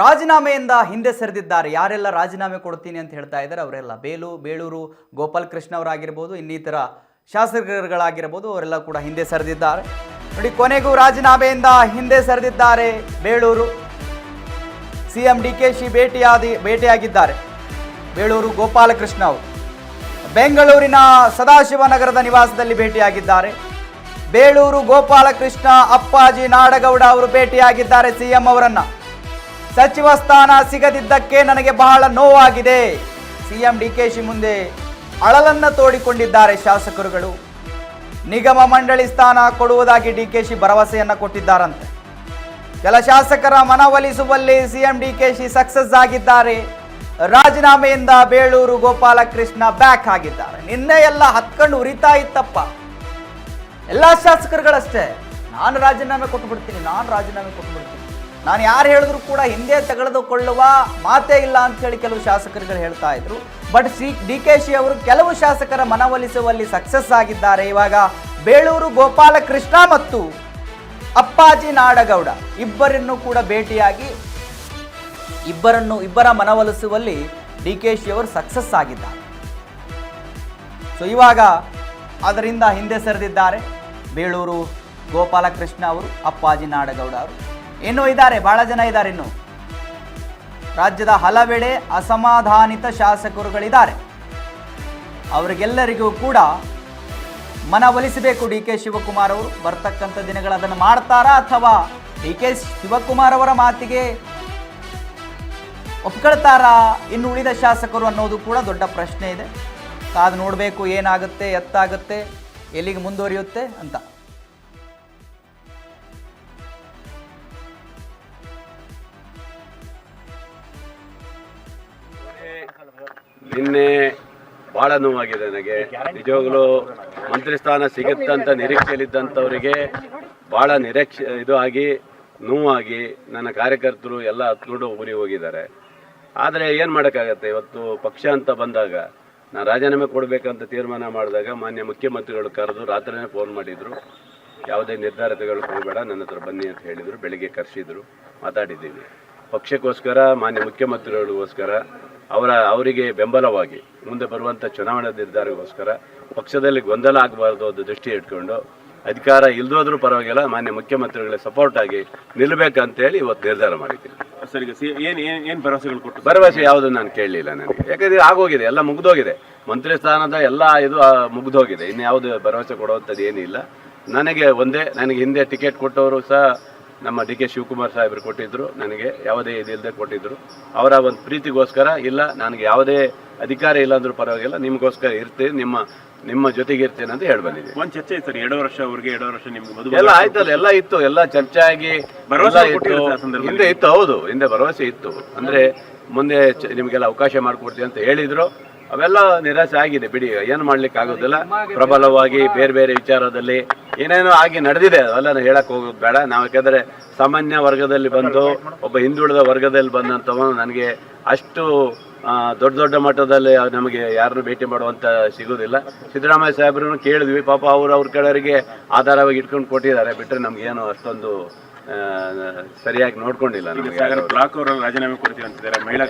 ರಾಜೀನಾಮೆಯಿಂದ ಹಿಂದೆ ಸರಿದಿದ್ದಾರೆ. ಯಾರೆಲ್ಲ ರಾಜೀನಾಮೆ ಕೊಡ್ತೀನಿ ಅಂತ ಹೇಳ್ತಾ ಇದ್ದಾರೆ ಅವರೆಲ್ಲ ಬೇಳೂರು ಗೋಪಾಲ್ ಕೃಷ್ಣ ಅವರಾಗಿರ್ಬೋದು, ಇನ್ನಿತರ ಶಾಸಕರುಗಳಾಗಿರ್ಬೋದು, ಅವರೆಲ್ಲ ಕೂಡ ಹಿಂದೆ ಸರಿದಿದ್ದಾರೆ. ನೋಡಿ, ಕೊನೆಗೂ ರಾಜೀನಾಮೆಯಿಂದ ಹಿಂದೆ ಸರಿದಿದ್ದಾರೆ ಬೇಳೂರು. ಸಿಎಂ ಡಿಕೆಶಿ ಭೇಟಿಯಾಗಿದ್ದಾರೆ. ಬೇಳೂರು ಗೋಪಾಲಕೃಷ್ಣ ಅವರು ಬೆಂಗಳೂರಿನ ಸದಾಶಿವನಗರದ ನಿವಾಸದಲ್ಲಿ ಭೇಟಿಯಾಗಿದ್ದಾರೆ. ಬೇಳೂರು ಗೋಪಾಲಕೃಷ್ಣ ಅಪ್ಪಾಜಿ ನಾಡಗೌಡ ಅವರು ಭೇಟಿಯಾಗಿದ್ದಾರೆ ಸಿಎಂ ಅವರನ್ನ. ಸಚಿವ ಸ್ಥಾನ ಸಿಗದಿದ್ದಕ್ಕೆ ನನಗೆ ಬಹಳ ನೋವಾಗಿದೆ. ಸಿಎಂ ಡಿಕೆಶಿ ಮುಂದೆ ಅಳಲನ್ನ ತೋಡಿಕೊಂಡಿದ್ದಾರೆ ಶಾಸಕರುಗಳು. ನಿಗಮ ಮಂಡಳಿ ಸ್ಥಾನ ಕೊಡುವುದಾಗಿ ಡಿಕೆಶಿ ಭರವಸೆಯನ್ನ ಕೊಟ್ಟಿದ್ದಾರಂತೆ. ಕೆಲ ಶಾಸಕರ ಮನವೊಲಿಸುವಲ್ಲಿ ಸಿಎಂ ಡಿಕೆಶಿ ಸಕ್ಸಸ್ ಆಗಿದ್ದಾರೆ. ರಾಜೀನಾಮೆಯಿಂದ ಬೇಳೂರು ಗೋಪಾಲಕೃಷ್ಣ ಬ್ಯಾಕ್ ಆಗಿದ್ದಾರೆ. ನಿನ್ನೆ ಎಲ್ಲ ಹತ್ಕೊಂಡು ಉರಿತಾ ಇತ್ತಪ್ಪ, ಎಲ್ಲ ಶಾಸಕರುಗಳಷ್ಟೇ, ನಾನು ರಾಜೀನಾಮೆ ಕೊಟ್ಟುಬಿಡ್ತೀನಿ, ನಾನು ಯಾರು ಹೇಳಿದ್ರು ಕೂಡ ಹಿಂದೆ ತೆಗೆದುಕೊಳ್ಳುವ ಮಾತೇ ಇಲ್ಲ ಅಂತ ಹೇಳಿ ಕೆಲವು ಶಾಸಕರುಗಳು ಹೇಳ್ತಾ ಇದ್ರು. ಬಟ್ ಡಿಕೆಶಿ ಅವರು ಕೆಲವು ಶಾಸಕರ ಮನವೊಲಿಸುವಲ್ಲಿ ಸಕ್ಸಸ್ ಆಗಿದ್ದಾರೆ. ಇವಾಗ ಬೇಳೂರು ಗೋಪಾಲಕೃಷ್ಣ ಮತ್ತು ಅಪ್ಪಾಜಿ ನಾಡಗೌಡ ಇಬ್ಬರನ್ನು ಕೂಡ ಭೇಟಿಯಾಗಿ ಇಬ್ಬರ ಮನವೊಲಿಸುವಲ್ಲಿ ಡಿಕೆಶಿ ಅವರು ಸಕ್ಸಸ್ ಆಗಿದ್ದಾರೆ. ಸೊ ಇವಾಗ ಅದರಿಂದ ಹಿಂದೆ ಸರಿದಿದ್ದಾರೆ ಬೇಳೂರು ಗೋಪಾಲಕೃಷ್ಣ ಅವರು, ಅಪ್ಪಾಜಿ ನಾಡಗೌಡ ಅವರು. ಇನ್ನೂ ಇದ್ದಾರೆ, ಬಹಳ ಜನ ಇದ್ದಾರೆ. ಇನ್ನು ರಾಜ್ಯದ ಹಲವೆಡೆ ಅಸಮಾಧಾನಿತ ಶಾಸಕರುಗಳಿದ್ದಾರೆ. ಅವರಿಗೆಲ್ಲರಿಗೂ ಕೂಡ ಮನವೊಲಿಸಬೇಕು ಡಿ ಕೆ ಶಿವಕುಮಾರ್ ಅವರು. ಬರ್ತಕ್ಕಂಥ ದಿನಗಳು ಅದನ್ನು ಮಾಡ್ತಾರಾ ಅಥವಾ ಡಿ ಕೆ ಶಿವಕುಮಾರ್ ಅವರ ಮಾತಿಗೆ ಒಪ್ಕೊಳ್ತಾರಾ ಇನ್ನು ಉಳಿದ ಶಾಸಕರು ಅನ್ನೋದು ಕೂಡ ದೊಡ್ಡ ಪ್ರಶ್ನೆ ಇದೆ. ಕಾದು ನೋಡಬೇಕು, ಏನಾಗುತ್ತೆ, ಎತ್ತಾಗುತ್ತೆ, ಎಲ್ಲಿಗೆ ಮುಂದುವರಿಯುತ್ತೆ ಅಂತ. ನಿನ್ನೆ ಭಾಳ ನೋವಾಗಿದೆ ನನಗೆ. ನಿಜವಾಗ್ಲೂ ಮಂತ್ರಿ ಸ್ಥಾನ ಸಿಗುತ್ತಂತ ನಿರೀಕ್ಷೆಯಲ್ಲಿದ್ದಂಥವರಿಗೆ ಭಾಳ ಇದು ಆಗಿ ನೋವಾಗಿ ನನ್ನ ಕಾರ್ಯಕರ್ತರು ಎಲ್ಲ ಹತ್ಕೊಂಡು ಊರಿಗೆ ಹೋಗಿದ್ದಾರೆ. ಆದರೆ ಏನು ಮಾಡೋಕ್ಕಾಗತ್ತೆ, ಇವತ್ತು ಪಕ್ಷ ಅಂತ ಬಂದಾಗ ನಾನು ರಾಜೀನಾಮೆ ಕೊಡಬೇಕಂತ ತೀರ್ಮಾನ ಮಾಡಿದಾಗ ಮಾನ್ಯ ಮುಖ್ಯಮಂತ್ರಿಗಳು ಕರೆದು ರಾತ್ರಿನೇ ಫೋನ್ ಮಾಡಿದರು. ಯಾವುದೇ ನಿರ್ಧಾರ ತೆಗೆದುಕೊಳ್ಳಬೇಡ, ನನ್ನ ಹತ್ರ ಬನ್ನಿ ಅಂತ ಹೇಳಿದರು. ಬೆಳಿಗ್ಗೆ ಕರೆಸಿದ್ರು, ಮಾತಾಡಿದ್ದೀವಿ. ಪಕ್ಷಕ್ಕೋಸ್ಕರ, ಮಾನ್ಯ ಮುಖ್ಯಮಂತ್ರಿಗಳಿಗೋಸ್ಕರ, ಅವರಿಗೆ ಬೆಂಬಲವಾಗಿ ಮುಂದೆ ಬರುವಂಥ ಚುನಾವಣಾ ನಿರ್ಧಾರಕ್ಕೋಸ್ಕರ ಪಕ್ಷದಲ್ಲಿ ಗೊಂದಲ ಆಗಬಾರ್ದು ಅದು ದೃಷ್ಟಿ ಇಟ್ಕೊಂಡು ಅಧಿಕಾರ ಇಲ್ದೋದ್ರೂ ಪರವಾಗಿಲ್ಲ, ಮಾನ್ಯ ಮುಖ್ಯಮಂತ್ರಿಗಳ ಸಪೋರ್ಟ್ ಆಗಿ ನಿಲ್ಲಬೇಕಂತೇಳಿ ಇವತ್ತು ನಿರ್ಧಾರ ಮಾಡಿದ್ದೀನಿ. ಸರ್, ಈಗ ಏನು ಭರವಸೆಗಳು ಕೊಟ್ಟು? ಭರವಸೆ ಯಾವುದು ನಾನು ಕೇಳಲಿಲ್ಲ ನನಗೆ, ಯಾಕಂದರೆ ಆಗೋಗಿದೆ, ಎಲ್ಲ ಮುಗ್ದೋಗಿದೆ. ಮಂತ್ರಿ ಸ್ಥಾನದ ಎಲ್ಲ ಇದು ಮುಗ್ದೋಗಿದೆ. ಇನ್ನು ಯಾವುದು ಭರವಸೆ ಕೊಡುವಂಥದ್ದು ಏನಿಲ್ಲ. ನನಗೆ ಹಿಂದೆ ಟಿಕೆಟ್ ಕೊಟ್ಟವರು ಸಹ ನಮ್ಮ ಡಿ ಕೆ ಶಿವಕುಮಾರ್ ಸಾಹೇಬರು ಕೊಟ್ಟಿದ್ದರು. ನನಗೆ ಯಾವುದೇ ಇದಿಲ್ಲದೆ ಕೊಟ್ಟಿದ್ದರು. ಅವರ ಒಂದು ಪ್ರೀತಿಗೋಸ್ಕರ, ಇಲ್ಲ ನನಗೆ ಯಾವುದೇ ಅಧಿಕಾರ ಇಲ್ಲ ಅಂದ್ರೂ ಪರವಾಗಿಲ್ಲ, ನಿಮಗೋಸ್ಕರ ಇರ್ತೀನಿ, ನಿಮ್ಮ ಜೊತೆಗೆ ಇರ್ತೇನೆ ಅಂತ ಹೇಳಿ ಬಂದಿದ್ದೀನಿ. ಒಂದು ಚರ್ಚೆ ಇತ್ತು ಸರ್, 2 ವರ್ಷ ಅವ್ರಿಗೆ 2 ವರ್ಷ ನಿಮ್ಗೆ ಎಲ್ಲ ಆಯ್ತಲ್ಲ, ಎಲ್ಲ ಇತ್ತು, ಎಲ್ಲ ಚರ್ಚೆ ಆಗಿ ಹಿಂದೆ ಇತ್ತು. ಹೌದು, ಹಿಂದೆ ಭರವಸೆ ಇತ್ತು. ಅಂದರೆ ಮುಂದೆ ನಿಮಗೆಲ್ಲ ಅವಕಾಶ ಮಾಡಿಕೊಡ್ತೀವಿ ಅಂತ ಹೇಳಿದ್ರು. ಅವೆಲ್ಲ ನಿರಾಸೆ ಆಗಿದೆ. ಬಿಡಿ, ಏನು ಮಾಡ್ಲಿಕ್ಕೆ ಆಗೋದಿಲ್ಲ. ಪ್ರಬಲವಾಗಿ ಬೇರೆ ಬೇರೆ ವಿಚಾರದಲ್ಲಿ ಏನೇನೋ ಆಗಿ ನಡೆದಿದೆ, ಅವೆಲ್ಲ ಹೇಳಕ್ ಹೋಗೋದು ಬೇಡ. ನಾವು ಯಾಕಂದರೆ ಸಾಮಾನ್ಯ ವರ್ಗದಲ್ಲಿ ಬಂದು ಒಬ್ಬ ಹಿಂದುಳಿದ ವರ್ಗದಲ್ಲಿ ಬಂದಂಥವ ನನಗೆ ಅಷ್ಟು ದೊಡ್ಡ ಮಟ್ಟದಲ್ಲಿ ನಮಗೆ ಯಾರನ್ನು ಭೇಟಿ ಮಾಡುವಂತ ಸಿಗೋದಿಲ್ಲ. ಸಿದ್ದರಾಮಯ್ಯ ಸಾಹೇಬ್ರನ್ನು ಕೇಳಿದ್ವಿ, ಪಾಪ ಅವ್ರ ಕಡೆಯವರಿಗೆ ಆಧಾರವಾಗಿ ಇಟ್ಕೊಂಡು ಕೊಟ್ಟಿದ್ದಾರೆ. ಬಿಟ್ಟರೆ ನಮ್ಗೇನು ಅಷ್ಟೊಂದು ಸರಿಯಾಗಿ ನೋಡ್ಕೊಂಡಿಲ್ಲ. ಬ್ಲಾಕ್ ಅವರು ರಾಜೀನಾಮೆ ಕೊಡ್ತೀವಿ ಅಂತಿದ್ದಾರೆ, ಮಹಿಳಾ